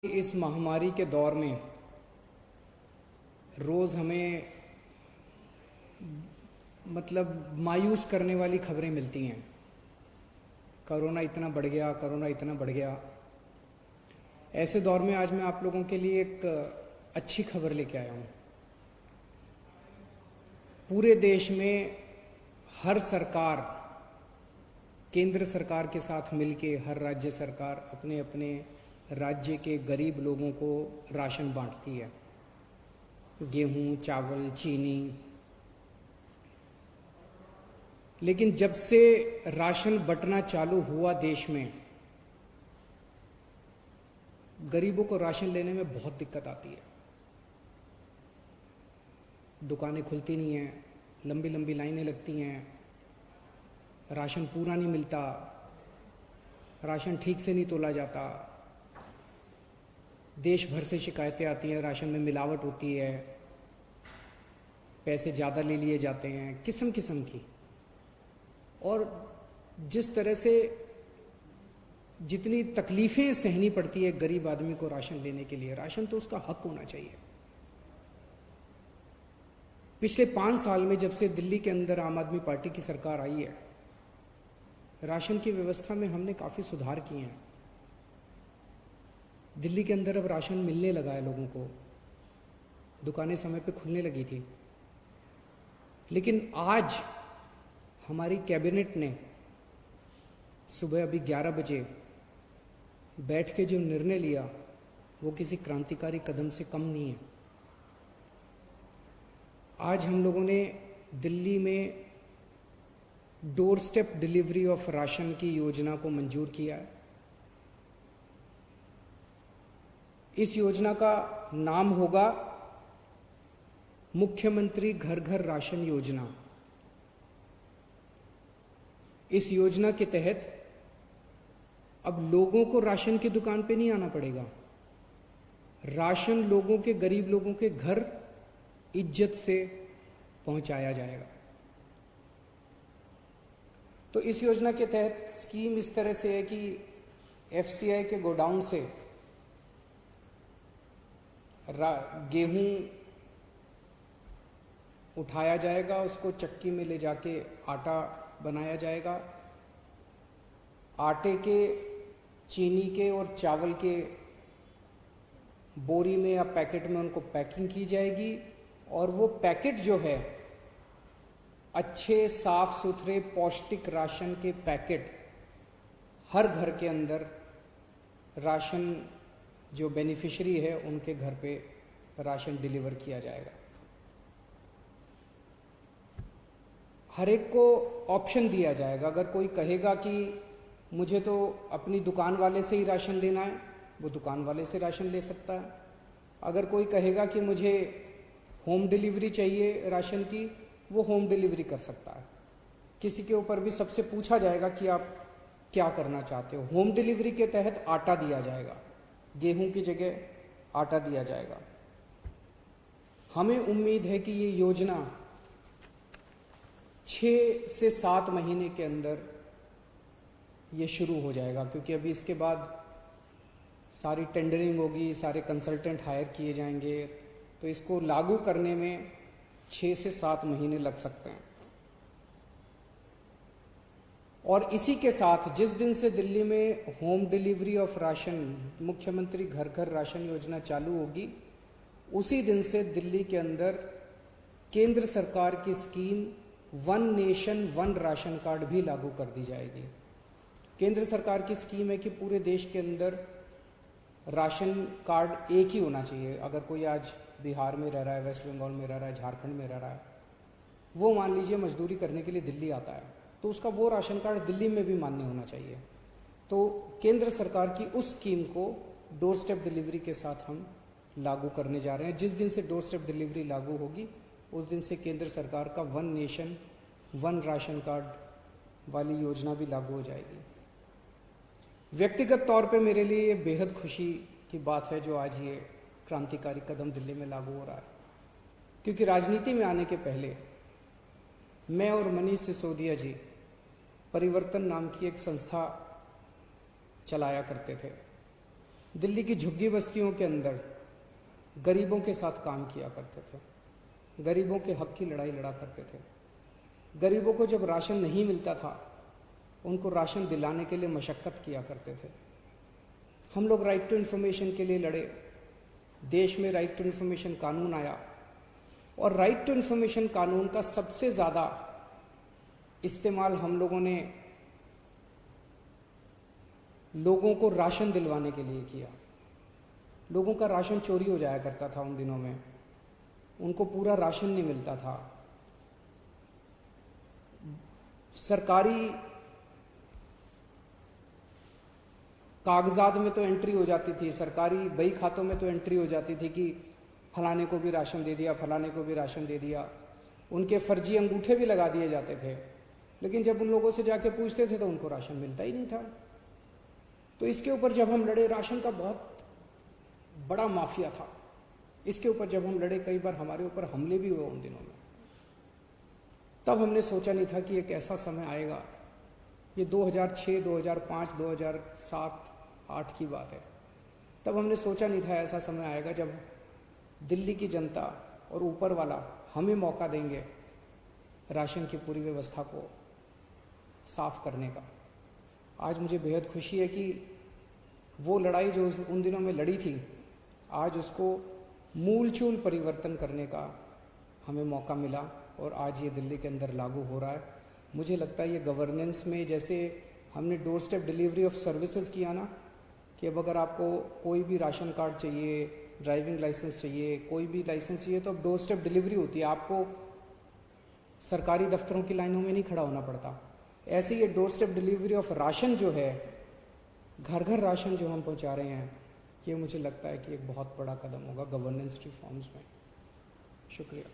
इस महामारी के दौर में रोज़ हमें मायूस करने वाली खबरें मिलती हैं। कोरोना इतना बढ़ गया, कोरोना इतना बढ़ गया। ऐसे दौर में आज मैं आप लोगों के लिए एक अच्छी खबर लेके आया हूँ। पूरे देश में हर सरकार, केंद्र सरकार के साथ मिलके हर राज्य सरकार अपने अपने राज्य के गरीब लोगों को राशन बांटती है। गेहूं, चावल, चीनी। लेकिन जब से राशन बंटना चालू हुआ देश में, गरीबों को राशन लेने में बहुत दिक्कत आती है। दुकानें खुलती नहीं हैं, लंबी लंबी लाइनें लगती हैं, राशन पूरा नहीं मिलता, राशन ठीक से नहीं तोला जाता। देश भर से शिकायतें आती हैं, राशन में मिलावट होती है, पैसे ज़्यादा ले लिए जाते हैं, किस्म किस्म की। और जिस तरह से जितनी तकलीफ़ें सहनी पड़ती है गरीब आदमी को राशन लेने के लिए, राशन तो उसका हक होना चाहिए। पिछले 5 साल में जब से दिल्ली के अंदर आम आदमी पार्टी की सरकार आई है, राशन की व्यवस्था में हमने काफ़ी सुधार किए हैं। दिल्ली के अंदर अब राशन मिलने लगा है लोगों को, दुकानें समय पे खुलने लगी थी। लेकिन आज हमारी कैबिनेट ने सुबह अभी 11 बजे बैठ के जो निर्णय लिया, वो किसी क्रांतिकारी कदम से कम नहीं है। आज हम लोगों ने दिल्ली में door step delivery of ration की योजना को मंजूर किया है। इस योजना का नाम होगा मुख्यमंत्री घर घर राशन योजना। इस योजना के तहत अब लोगों को राशन की दुकान पे नहीं आना पड़ेगा। राशन लोगों के, गरीब लोगों के घर इज्जत से पहुंचाया जाएगा। तो इस योजना के तहत स्कीम इस तरह से है कि एफसीआई के गोडाउन से गेहूं उठाया जाएगा, उसको चक्की में ले जाके आटा बनाया जाएगा। आटे के, चीनी के और चावल के बोरी में या पैकेट में उनको पैकिंग की जाएगी। और वो पैकेट जो है, अच्छे साफ सुथरे पौष्टिक राशन के पैकेट हर घर के अंदर राशन जो बेनिफिशियरी है उनके घर पे राशन डिलीवर किया जाएगा। हर एक को ऑप्शन दिया जाएगा। अगर कोई कहेगा कि मुझे तो अपनी दुकान वाले से ही राशन लेना है, वो दुकान वाले से राशन ले सकता है। अगर कोई कहेगा कि मुझे होम डिलीवरी चाहिए राशन की, वो होम डिलीवरी कर सकता है। किसी के ऊपर भी सबसे पूछा जाएगा कि आप क्या करना चाहते हो। होम डिलीवरी के तहत आटा दिया जाएगा, गेहूं की जगह आटा दिया जाएगा। हमें उम्मीद है कि ये योजना 6 से 7 महीने के अंदर ये शुरू हो जाएगा, क्योंकि अभी इसके बाद सारी टेंडरिंग होगी, सारे कंसल्टेंट हायर किए जाएंगे। तो इसको लागू करने में 6 से 7 महीने लग सकते हैं। और इसी के साथ जिस दिन से दिल्ली में होम डिलीवरी ऑफ राशन, मुख्यमंत्री घर घर राशन योजना चालू होगी, उसी दिन से दिल्ली के अंदर केंद्र सरकार की scheme one nation one ration card भी लागू कर दी जाएगी। केंद्र सरकार की स्कीम है कि पूरे देश के अंदर राशन कार्ड एक ही होना चाहिए। अगर कोई आज बिहार में रह रहा है, वेस्ट बंगाल में रह रहा है, झारखंड में रह रहा है, वो मान लीजिए मजदूरी करने के लिए दिल्ली आता है, तो उसका वो राशन कार्ड दिल्ली में भी मान्य होना चाहिए। तो केंद्र सरकार की उस स्कीम को डोर स्टेप डिलीवरी के साथ हम लागू करने जा रहे हैं। जिस दिन से डोर स्टेप डिलीवरी लागू होगी, उस दिन से केंद्र सरकार का one nation one ration card वाली योजना भी लागू हो जाएगी। व्यक्तिगत तौर पे मेरे लिए ये बेहद खुशी की बात है जो आज ये क्रांतिकारी कदम दिल्ली में लागू हो रहा है। क्योंकि राजनीति में आने के पहले मैं और मनीष सिसोदिया जी परिवर्तन नाम की एक संस्था चलाया करते थे। दिल्ली की झुग्गी बस्तियों के अंदर गरीबों के साथ काम किया करते थे, गरीबों के हक की लड़ाई लड़ा करते थे। गरीबों को जब राशन नहीं मिलता था, उनको राशन दिलाने के लिए मशक्क़त किया करते थे। हम लोग राइट टू इन्फॉर्मेशन के लिए लड़े, देश में राइट टू इन्फॉर्मेशन कानून आया, और राइट टू इन्फॉर्मेशन कानून का सबसे ज़्यादा इस्तेमाल हम लोगों ने लोगों को राशन दिलवाने के लिए किया। लोगों का राशन चोरी हो जाया करता था उन दिनों में, उनको पूरा राशन नहीं मिलता था। सरकारी कागजात में तो एंट्री हो जाती थी, सरकारी बही खातों में तो एंट्री हो जाती थी कि फलाने को भी राशन दे दिया, फलाने को भी राशन दे दिया। उनके फर्जी अंगूठे भी लगा दिए जाते थे, लेकिन जब उन लोगों से जाके पूछते थे तो उनको राशन मिलता ही नहीं था। तो इसके ऊपर जब हम लड़े, राशन का बहुत बड़ा माफिया था, इसके ऊपर जब हम लड़े, कई बार हमारे ऊपर हमले भी हुए उन दिनों में। तब हमने सोचा नहीं था कि एक ऐसा समय आएगा, ये 2006, 2005, 2007-8 की बात है। तब हमने सोचा नहीं था ऐसा समय आएगा जब दिल्ली की जनता और ऊपर वाला हमें मौका देंगे राशन की पूरी व्यवस्था को साफ करने का। आज मुझे बेहद खुशी है कि वो लड़ाई जो उन दिनों में लड़ी थी, आज उसको मूलचूल परिवर्तन करने का हमें मौका मिला, और आज ये दिल्ली के अंदर लागू हो रहा है। मुझे लगता है ये गवर्नेंस में, जैसे हमने door step delivery of services किया ना, कि अब अगर आपको कोई भी राशन कार्ड चाहिए, ड्राइविंग लाइसेंस चाहिए, कोई भी लाइसेंस चाहिए, तो अब डोर स्टेप डिलीवरी होती है, आपको सरकारी दफ्तरों की लाइनों में नहीं खड़ा होना पड़ता। ऐसे ये door step delivery of ration जो है, घर घर राशन जो हम पहुंचा रहे हैं, ये मुझे लगता है कि एक बहुत बड़ा कदम होगा गवर्नेंस रिफॉर्म्स में। शुक्रिया।